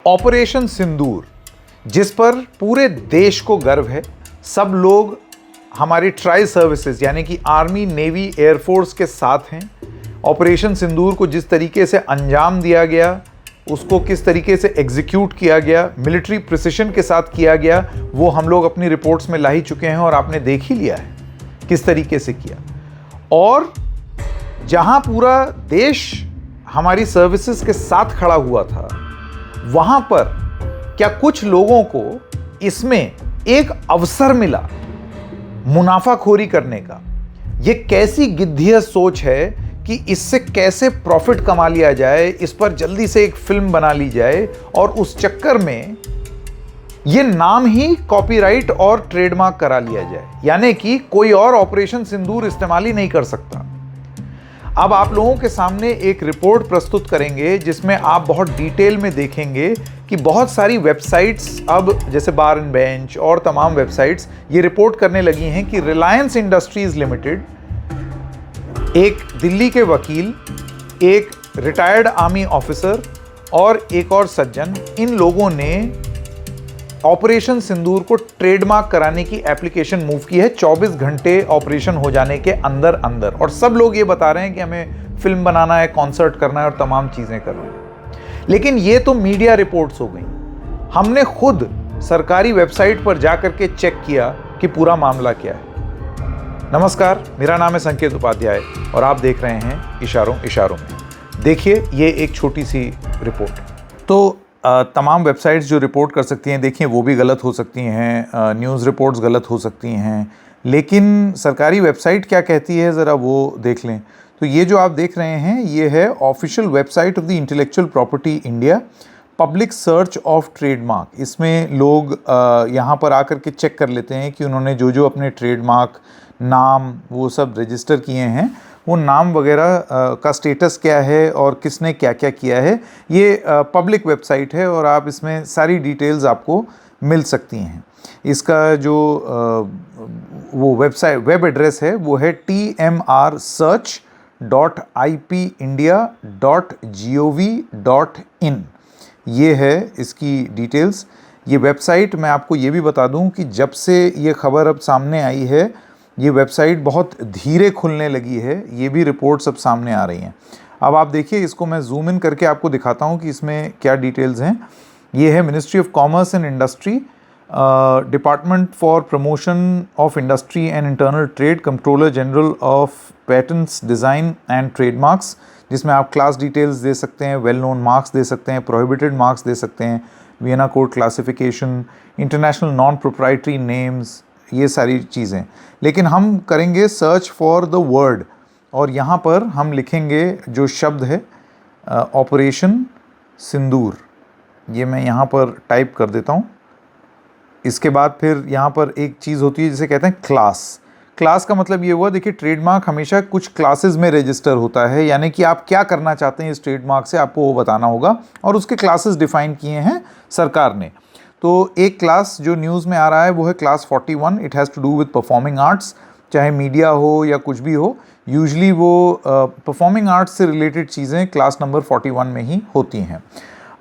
Operation सिंदूर, जिस पर पूरे देश को गर्व है। सब लोग हमारी ट्राई सर्विसेज यानी कि आर्मी, नेवी, एयरफोर्स के साथ हैं। ऑपरेशन सिंदूर को जिस तरीके से अंजाम दिया गया, उसको किस तरीके से एग्जीक्यूट किया गया, मिलिट्री प्रिसिशन के साथ किया गया, वो हम लोग अपनी रिपोर्ट्स में ला ही चुके हैं और आपने देख ही लिया है किस तरीके से किया। और जहां पूरा देश हमारी सर्विसेज के साथ खड़ा हुआ था, वहां पर क्या कुछ लोगों को इसमें एक अवसर मिला मुनाफाखोरी करने का। यह कैसी गिद्धियत सोच है कि इससे कैसे प्रॉफिट कमा लिया जाए, इस पर जल्दी से एक फिल्म बना ली जाए और उस चक्कर में यह नाम ही कॉपीराइट और ट्रेडमार्क करा लिया जाए, यानी कि कोई और ऑपरेशन सिंदूर इस्तेमाल ही नहीं कर सकता। अब आप लोगों के सामने एक रिपोर्ट प्रस्तुत करेंगे जिसमें आप बहुत डिटेल में देखेंगे कि बहुत सारी वेबसाइट्स, अब जैसे बार एंड बेंच और तमाम वेबसाइट्स ये रिपोर्ट करने लगी हैं कि रिलायंस इंडस्ट्रीज लिमिटेड, एक दिल्ली के वकील, एक रिटायर्ड आर्मी ऑफिसर और एक और सज्जन, इन लोगों ने ऑपरेशन सिंदूर को ट्रेडमार्क कराने की एप्लीकेशन मूव की है 24 घंटे ऑपरेशन हो जाने के अंदर अंदर। और सब लोग ये बता रहे हैं कि हमें फिल्म बनाना है, कॉन्सर्ट करना है और तमाम चीजें करनी है। लेकिन ये तो मीडिया रिपोर्ट्स हो गई। हमने खुद सरकारी वेबसाइट पर जाकर के चेक किया कि पूरा मामला क्या है। नमस्कार, मेरा नाम है संकेत उपाध्याय और आप देख रहे हैं इशारों इशारों में। देखिए, ये एक छोटी सी रिपोर्ट। तो तमाम वेबसाइट्स जो रिपोर्ट कर सकती हैं, देखिए वो भी गलत हो सकती हैं, न्यूज़ रिपोर्ट्स गलत हो सकती हैं, लेकिन सरकारी वेबसाइट क्या कहती है ज़रा वो देख लें। तो ये जो आप देख रहे हैं ये है official website of the intellectual property India, public search of trademark. इसमें लोग यहाँ पर आकर के चेक कर लेते हैं कि उन्होंने जो जो अपने ट्रेडमार्क, नाम, वो सब रजिस्टर किए हैं, वो नाम वगैरह का स्टेटस क्या है और किसने क्या क्या किया है। ये पब्लिक वेबसाइट है और आप इसमें सारी डिटेल्स आपको मिल सकती हैं। इसका जो वो वेब एड्रेस है वो है tmrsearch.ipindia.gov.in। ये है इसकी डिटेल्स। ये वेबसाइट, मैं आपको ये भी बता दूं कि जब से ये खबर अब सामने आई है, ये वेबसाइट बहुत धीरे खुलने लगी है। ये भी रिपोर्ट्स अब सामने आ रही हैं। अब आप देखिए, इसको मैं जूम इन करके आपको दिखाता हूँ कि इसमें क्या डिटेल्स हैं। ये है ministry of commerce and industry, department for promotion of industry and internal trade, controller general of patents, design and trademarks, जिसमें आप क्लास डिटेल्स दे सकते हैं, वेल नोन मार्क्स दे सकते हैं, प्रोहिबिटेड मार्क्स दे सकते हैं, Vienna code classification, international non proprietary names, ये सारी चीज़ें। लेकिन हम करेंगे सर्च फॉर द वर्ड और यहाँ पर हम लिखेंगे जो शब्द है ऑपरेशन सिंदूर। ये मैं यहाँ पर टाइप कर देता हूँ। इसके बाद फिर यहाँ पर एक चीज़ होती है जिसे कहते हैं क्लास। क्लास का मतलब ये हुआ, देखिए ट्रेडमार्क हमेशा कुछ क्लासेस में रजिस्टर होता है, यानी कि आप क्या करना चाहते हैं इस ट्रेडमार्क से, आपको वो बताना होगा और उसके क्लासेस डिफाइन किए हैं सरकार ने। तो एक क्लास जो न्यूज़ में आ रहा है वो है class 41। It has to do with performing arts, चाहे मीडिया हो या कुछ भी हो, यूजली वो परफॉर्मिंग आर्ट्स से रिलेटेड चीज़ें क्लास नंबर 41 में ही होती हैं।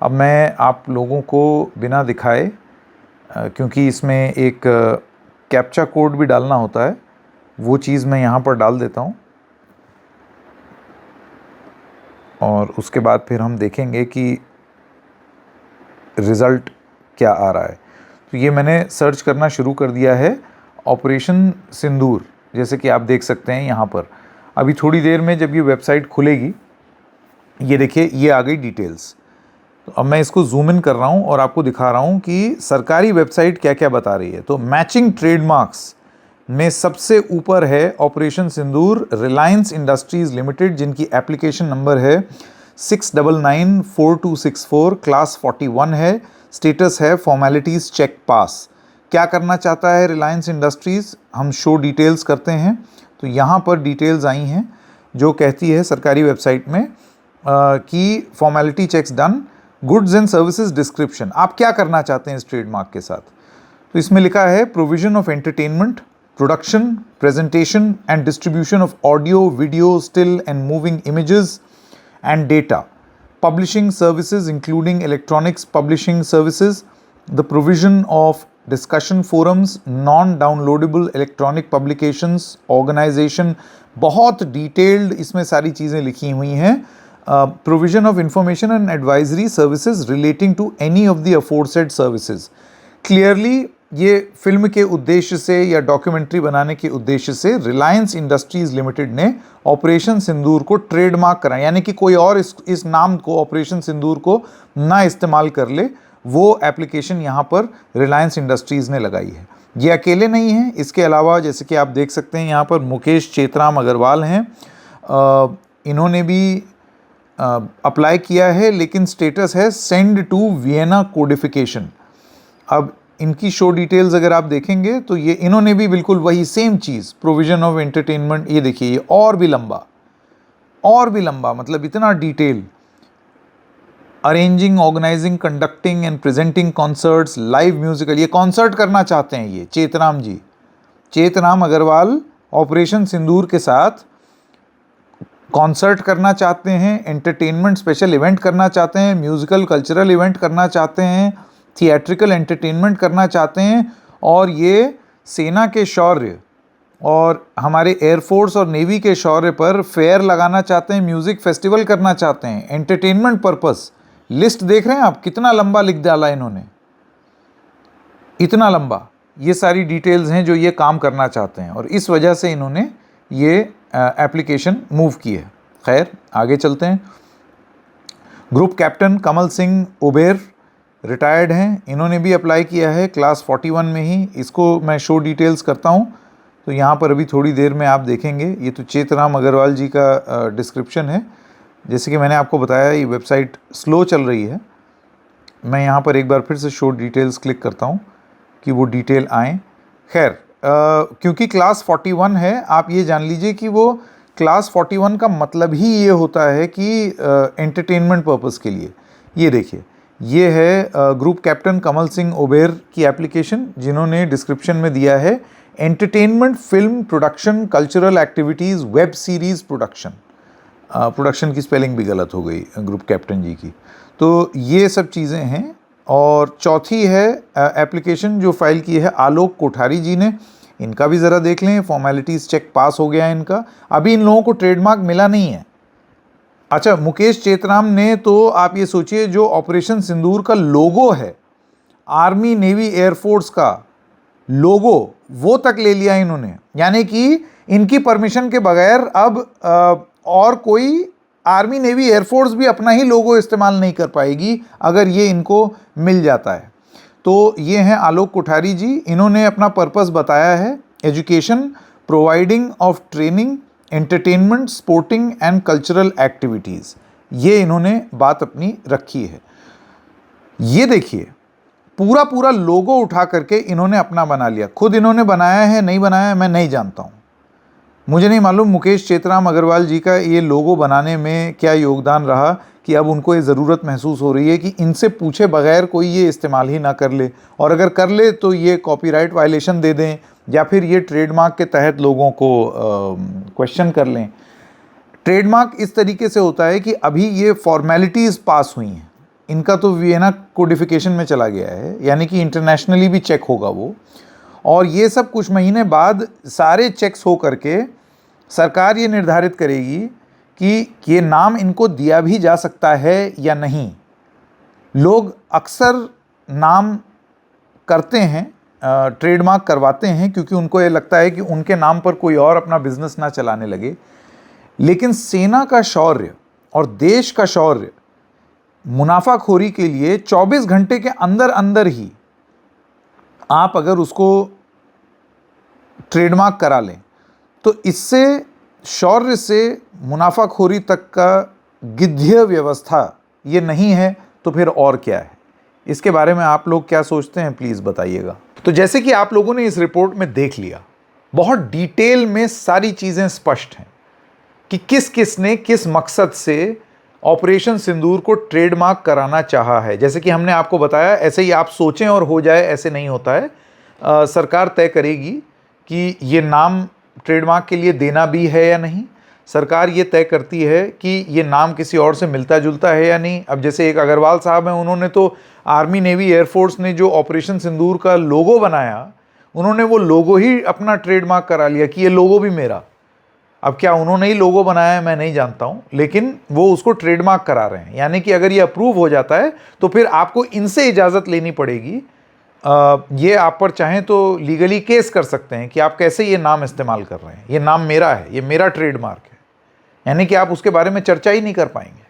अब मैं आप लोगों को बिना दिखाए, क्योंकि इसमें एक कैप्चा कोड भी डालना होता है, वो चीज़ मैं यहाँ पर डाल देता हूँ और उसके बाद फिर हम देखेंगे कि रिज़ल्ट क्या आ रहा है। तो ये मैंने सर्च करना शुरू कर दिया है, ऑपरेशन सिंदूर, जैसे कि आप देख सकते हैं यहाँ पर। अभी थोड़ी देर में जब ये वेबसाइट खुलेगी, ये देखिए ये आ गई डिटेल्स। तो अब मैं इसको जूम इन कर रहा हूँ और आपको दिखा रहा हूँ कि सरकारी वेबसाइट क्या क्या बता रही है। तो मैचिंग ट्रेडमार्क्स में सबसे ऊपर है ऑपरेशन सिंदूर, रिलायंस इंडस्ट्रीज लिमिटेड, जिनकी एप्लीकेशन नंबर है 6994264, क्लास 41 है, स्टेटस है फॉर्मेलिटीज़ चेक पास। क्या करना चाहता है रिलायंस इंडस्ट्रीज़, हम शो डिटेल्स करते हैं। तो यहाँ पर डिटेल्स आई हैं जो कहती है सरकारी वेबसाइट में कि formality checks done, goods and services description. आप क्या करना चाहते हैं इस ट्रेडमार्क के साथ। तो इसमें लिखा है provision of entertainment, production, presentation and distribution of audio, video, still and moving images and data publishing services including electronics publishing services, the provision of discussion forums, non-downloadable electronic publications, organization, बहुत detailed इसमें सारी चीज़ें लिखी हुई हैं. Provision of information and advisory services relating to any of the aforesaid services. Clearly ये film के उद्देश्य से या डॉक्यूमेंट्री बनाने के उद्देश्य से रिलायंस इंडस्ट्रीज लिमिटेड ने ऑपरेशन सिंदूर को ट्रेडमार्क करा, यानी कि कोई और इस नाम को ऑपरेशन सिंदूर को ना इस्तेमाल कर ले, वो एप्लीकेशन यहाँ पर रिलायंस इंडस्ट्रीज ने लगाई है. ये अकेले नहीं हैं, इसके अलावा जैसे कि आप देख सकते हैं यहाँ पर मुकेश चेतराम अग्रवाल हैं, इन्होंने भी अप्लाई किया है, लेकिन स्टेटस है सेंड टू वियना कोडिफिकेशन. अब इनकी शो डिटेल्स अगर आप देखेंगे तो ये इन्होंने भी बिल्कुल वही सेम चीज़, प्रोविजन ऑफ एंटरटेनमेंट, ये देखिए ये और भी लंबा मतलब इतना detail. Arranging, organising, conducting and presenting concerts, live musical, ये कॉन्सर्ट करना चाहते हैं ये चेतराम जी, चेतराम अग्रवाल ऑपरेशन सिंदूर के साथ कॉन्सर्ट करना चाहते हैं, एंटरटेनमेंट स्पेशल इवेंट करना चाहते हैं, म्यूजिकल कल्चरल इवेंट करना चाहते हैं, थिएट्रिकल एंटरटेनमेंट करना चाहते हैं, और ये सेना के शौर्य और हमारे एयरफोर्स और नेवी के शौर्य पर फेयर लगाना चाहते हैं, म्यूज़िक फेस्टिवल करना चाहते हैं, एंटरटेनमेंट पर्पस. लिस्ट देख रहे हैं आप, कितना लंबा लिख डाला इन्होंने, इतना लंबा. ये सारी डिटेल्स हैं जो ये काम करना चाहते हैं, और इस वजह से इन्होंने ये एप्लीकेशन मूव की है. खैर आगे चलते हैं. Group captain Kamal Singh Uber retired हैं, इन्होंने भी अप्लाई किया है क्लास 41 में ही. इसको मैं शो डिटेल्स करता हूँ, तो यहाँ पर अभी थोड़ी देर में आप देखेंगे. ये तो चेतराम अग्रवाल जी का डिस्क्रिप्शन है. जैसे कि मैंने आपको बताया ये वेबसाइट स्लो चल रही है. मैं यहाँ पर एक बार फिर से शो डिटेल्स क्लिक करता हूँ कि वो डिटेल आएँ. खैर क्योंकि क्लास 41 है, आप ये जान लीजिए कि वो क्लास 41 का मतलब ही ये होता है कि एंटरटेनमेंट पर्पज़ के लिए. ये देखिए, ये है group captain Kamal Singh Uber की एप्लीकेशन, जिन्होंने डिस्क्रिप्शन में दिया है entertainment film production, cultural activities, web series production. Production की स्पेलिंग भी गलत हो गई ग्रुप कैप्टन जी की. तो ये सब चीज़ें हैं. और चौथी है एप्लीकेशन जो फाइल की है आलोक कोठारी जी ने. इनका भी ज़रा देख लें, फॉर्मेलिटीज़ चेक पास हो गया है इनका. अभी इन लोगों को ट्रेडमार्क मिला नहीं है. अच्छा, मुकेश चेतराम ने, तो आप ये सोचिए जो ऑपरेशन सिंदूर का लोगो है, आर्मी नेवी एयरफोर्स का लोगो, वो तक ले लिया इन्होंने. यानी कि इनकी परमिशन के बगैर अब और कोई आर्मी नेवी एयरफोर्स भी अपना ही लोगो इस्तेमाल नहीं कर पाएगी अगर ये इनको मिल जाता है. तो ये हैं आलोक कोठारी जी. इन्होंने अपना पर्पस बताया है education, providing of training, entertainment, sporting and cultural activities. ये इन्होंने बात अपनी रखी है. ये देखिए पूरा लोगो उठा करके इन्होंने अपना बना लिया. खुद इन्होंने बनाया है, नहीं बनाया है, मैं नहीं जानता हूँ, मुझे नहीं मालूम मुकेश चेतराम अग्रवाल जी का ये लोगो बनाने में क्या योगदान रहा कि अब उनको ये ज़रूरत महसूस हो रही है कि इनसे पूछे बगैर कोई ये इस्तेमाल ही ना कर ले, और अगर कर ले तो ये कॉपीराइट वायलेशन दे दें या फिर ये ट्रेडमार्क के तहत लोगों को क्वेश्चन कर लें. ट्रेडमार्क इस तरीके से होता है कि अभी ये फॉर्मेलिटीज़ पास हुई हैं, इनका तो वियना कोडिफिकेशन में चला गया है, यानी कि इंटरनेशनली भी चेक होगा वो, और ये सब कुछ महीने बाद सारे चेक्स हो करके सरकार ये निर्धारित करेगी कि ये नाम इनको दिया भी जा सकता है या नहीं. लोग अक्सर नाम करते हैं, ट्रेडमार्क करवाते हैं, क्योंकि उनको ये लगता है कि उनके नाम पर कोई और अपना बिजनेस ना चलाने लगे. लेकिन सेना का शौर्य और देश का शौर्य मुनाफाखोरी के लिए 24 घंटे के अंदर अंदर ही आप अगर उसको ट्रेडमार्क करा लें तो इससे शौर्य से मुनाफाखोरी तक का गिद्ध्य व्यवस्था ये नहीं है तो फिर और क्या है. इसके बारे में आप लोग क्या सोचते हैं, प्लीज़ बताइएगा. तो जैसे कि आप लोगों ने इस रिपोर्ट में देख लिया, बहुत डिटेल में सारी चीज़ें स्पष्ट हैं कि किस किस ने किस मकसद से ऑपरेशन सिंदूर को ट्रेडमार्क कराना चाहा है. जैसे कि हमने आपको बताया, ऐसे ही आप सोचें और हो जाए, ऐसे नहीं होता है. सरकार तय करेगी कि ये नाम ट्रेडमार्क के लिए देना भी है या नहीं. सरकार ये तय करती है कि ये नाम किसी और से मिलता जुलता है या नहीं। अब जैसे एक अग्रवाल साहब हैं, उन्होंने तो आर्मी नेवी एयरफोर्स ने जो ऑपरेशन सिंदूर का लोगो बनाया, उन्होंने वो लोगो ही अपना ट्रेडमार्क करा लिया कि ये लोगो भी मेरा। अब क्या उन्होंने ही लोगो बनाया है मैं नहीं जानता हूं, लेकिन वो उसको ट्रेडमार्क करा रहे हैं। यानी कि अगर ये अप्रूव हो जाता है तो फिर आपको इनसे इजाज़त लेनी पड़ेगी। ये आप पर चाहें तो लीगली केस कर सकते हैं कि आप कैसे ये नाम इस्तेमाल कर रहे हैं, ये नाम मेरा है, ये मेरा ट्रेडमार्क है। यानी कि आप उसके बारे में चर्चा ही नहीं कर पाएंगे।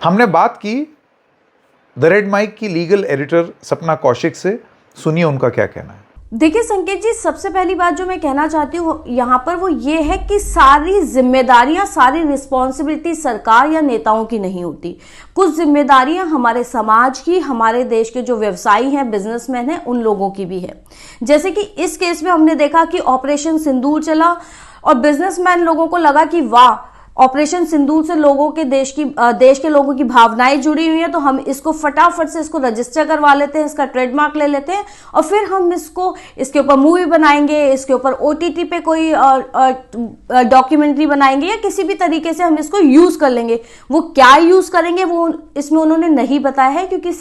हमने बात की द रेड माइक की लीगल एडिटर सपना कौशिक से, सुनिए उनका क्या कहना है। देखिए संकेत जी, सबसे पहली बात जो मैं कहना चाहती हूँ यहाँ पर वो ये है कि सारी जिम्मेदारियां, सारी रिस्पॉन्सिबिलिटी सरकार या नेताओं की नहीं होती। कुछ जिम्मेदारियां हमारे समाज की, हमारे देश के जो व्यवसायी हैं, बिजनेसमैन हैं, उन लोगों की भी है। जैसे कि इस केस में हमने देखा कि ऑपरेशन सिंदूर चला और बिजनेसमैन लोगों को लगा कि वाह, ऑपरेशन सिंदूर से लोगों के देश के लोगों की भावनाएं जुड़ी हुई हैं, तो हम इसको फटाफट से इसको रजिस्टर करवा लेते हैं, इसका ट्रेडमार्क ले लेते हैं और फिर हम इसके ऊपर मूवी बनाएंगे, इसके ऊपर ओटीटी पे कोई डॉक्यूमेंट्री बनाएंगे या किसी भी तरीके से हम इसको यूज कर लेंगे। वो क्या यूज करेंगे वो इसमें उन्होंने नहीं बताया है, क्योंकि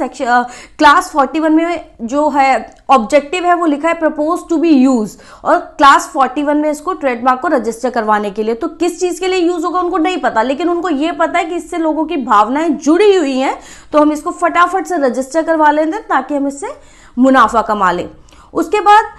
क्लास 41 में जो है ऑब्जेक्टिव है वो लिखा है प्रपोज टू बी यूज, और क्लास 41 में इसको ट्रेडमार्क को रजिस्टर करवाने के लिए, तो किस चीज के लिए यूज होगा उनको नहीं पता, लेकिन उनको ये पता है कि इससे लोगों की भावनाएं जुड़ी हुई हैं, तो हम इसको फटाफट से रजिस्टर करवा लेते हैं ताकि हम इससे मुनाफा कमा लें। उसके बाद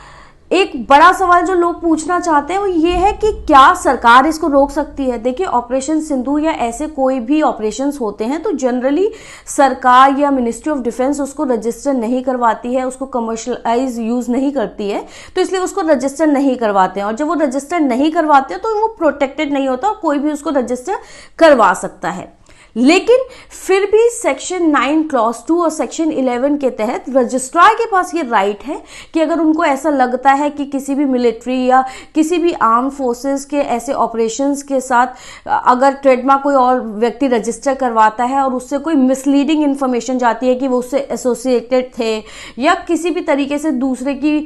एक बड़ा सवाल जो लोग पूछना चाहते हैं वो ये है कि क्या सरकार इसको रोक सकती है। देखिए, ऑपरेशन सिंदूर या ऐसे कोई भी ऑपरेशंस होते हैं तो जनरली सरकार या मिनिस्ट्री ऑफ डिफेंस उसको रजिस्टर नहीं करवाती है, उसको कमर्शलाइज यूज नहीं करती है, तो इसलिए उसको रजिस्टर नहीं करवाते हैं। और जब वो रजिस्टर नहीं करवाते हैं तो वो प्रोटेक्टेड नहीं होता, कोई भी उसको रजिस्टर करवा सकता है। लेकिन फिर भी सेक्शन 9 क्लॉज 2 और सेक्शन 11 के तहत रजिस्ट्रार के पास ये राइट है कि अगर उनको ऐसा लगता है कि किसी भी मिलिट्री या किसी भी आर्म फोर्सेस के ऐसे ऑपरेशंस के साथ अगर ट्रेडमार्क कोई और व्यक्ति रजिस्टर करवाता है और उससे कोई मिसलीडिंग इंफॉर्मेशन जाती है कि वो उससे एसोसिएटेड थे या किसी भी तरीके से दूसरे की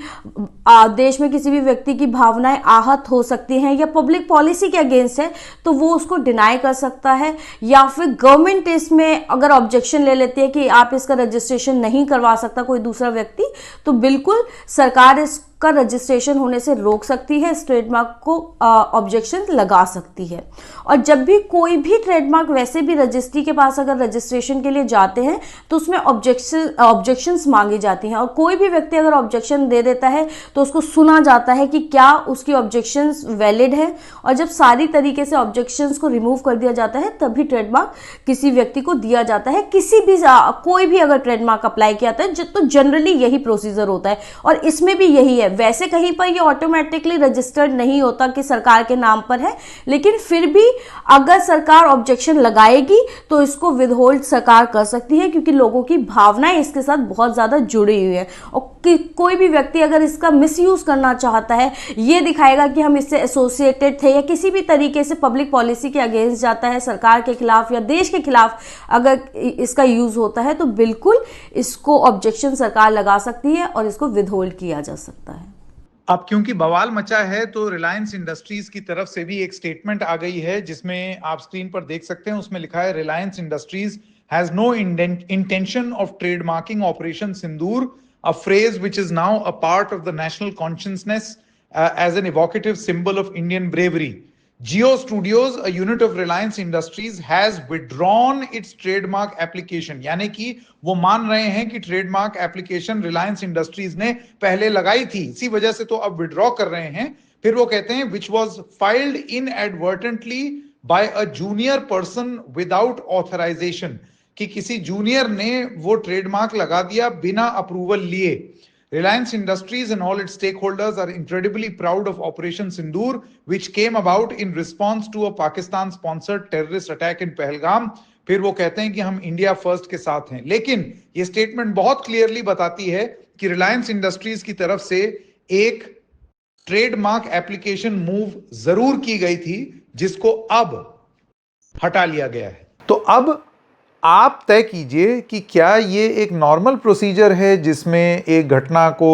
देश में किसी भी व्यक्ति की भावनाएं आहत हो सकती हैं या पब्लिक पॉलिसी के अगेंस्ट है, तो वो उसको डिनाई कर सकता है। या फिर गवर्नमेंट इसमें अगर ऑब्जेक्शन ले लेती है कि आप इसका रजिस्ट्रेशन नहीं करवा सकता कोई दूसरा व्यक्ति, तो बिल्कुल सरकार इसका रजिस्ट्रेशन होने से रोक सकती है, इस ट्रेडमार्क को ऑब्जेक्शन लगा सकती है। और जब भी कोई भी ट्रेडमार्क वैसे भी रजिस्ट्री के पास अगर रजिस्ट्रेशन के लिए जाते हैं तो उसमें ऑब्जेक्शंस मांगी जाती हैं, और कोई भी व्यक्ति अगर ऑब्जेक्शन दे देता है तो उसको सुना जाता है कि क्या उसकी ऑब्जेक्शंस वैलिड है, और जब सारी तरीके से ऑब्जेक्शंस को रिमूव कर दिया जाता है तभी ट्रेडमार्क किसी व्यक्ति को दिया जाता है। कोई भी अगर ट्रेडमार्क अप्लाई किया जाता है तो जनरली यही प्रोसीजर होता है, और इसमें भी यही है। वैसे कहीं पर ये ऑटोमेटिकली रजिस्टर्ड नहीं होता कि सरकार के नाम पर है, लेकिन फिर भी अगर सरकार ऑब्जेक्शन लगाएगी तो इसको विदहोल्ड सरकार कर सकती है, क्योंकि लोगों की भावनाएं इसके साथ बहुत ज्यादा जुड़ी हुई है। और कोई भी व्यक्ति अगर इसका मिसयूज करना चाहता है, ये दिखाएगा कि हम इससे एसोसिएटेड थे या किसी भी तरीके से पब्लिक पॉलिसी के अगेंस्ट जाता है, सरकार के खिलाफ या देश के खिलाफ अगर इसका यूज होता है, तो बिल्कुल इसको ऑब्जेक्शन सरकार लगा सकती है और इसको विदहोल्ड किया जा सकता है। अब क्योंकि बवाल मचा है तो रिलायंस इंडस्ट्रीज की तरफ से भी एक स्टेटमेंट आ गई है, जिसमें आप स्क्रीन पर देख सकते हैं। उसमें लिखा है, Reliance Industries has no intention of trademarking Operation Sindoor, a phrase which is now a part of the national consciousness as an evocative symbol of Indian bravery. Jio Studios, a unit of Reliance Industries, has withdrawn its trademark application. यानी कि वो मान रहे हैं कि trademark application Reliance industries ने पहले लगाई थी, इसी वजह से तो अब विड्रॉ कर रहे हैं। फिर वो कहते हैं which was filed inadvertently by a junior person without authorization, कि किसी जूनियर ने वो ट्रेडमार्क लगा दिया बिना अप्रूवल लिए। Reliance Industries and all its stakeholders are incredibly proud of Operation Sindoor, which came about in response to a Pakistan-sponsored terrorist attack in Pahalgam. फिर वो कहते हैं कि हम इंडिया फर्स्ट के साथ हैं, लेकिन ये स्टेटमेंट बहुत क्लियरली बताती है कि रिलायंस इंडस्ट्रीज की तरफ से एक ट्रेडमार्क एप्लीकेशन मूव जरूर की गई थी, जिसको अब हटा लिया गया है। तो अब आप तय कीजिए कि क्या ये एक नॉर्मल प्रोसीजर है जिसमें एक घटना को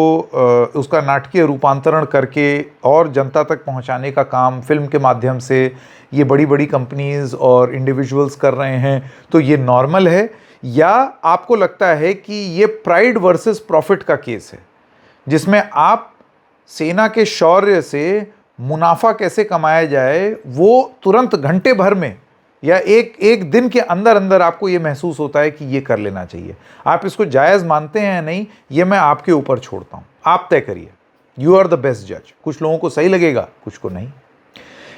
उसका नाटकीय रूपांतरण करके और जनता तक पहुंचाने का काम फिल्म के माध्यम से ये बड़ी बड़ी कंपनीज और इंडिविजुअल्स कर रहे हैं, तो ये नॉर्मल है, या आपको लगता है कि ये प्राइड वर्सेस प्रॉफिट का केस है जिसमें आप सेना के शौर्य से मुनाफा कैसे कमाया जाए वो तुरंत घंटे भर में या एक दिन के अंदर अंदर आपको ये महसूस होता है कि ये कर लेना चाहिए। आप इसको जायज़ मानते हैं या नहीं, ये मैं आपके ऊपर छोड़ता हूँ, आप तय करिए। यू आर द बेस्ट जज। कुछ लोगों को सही लगेगा, कुछ को नहीं।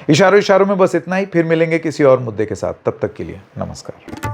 इशारों में बस इतना ही, फिर मिलेंगे किसी और मुद्दे के साथ। तब तक के लिए नमस्कार।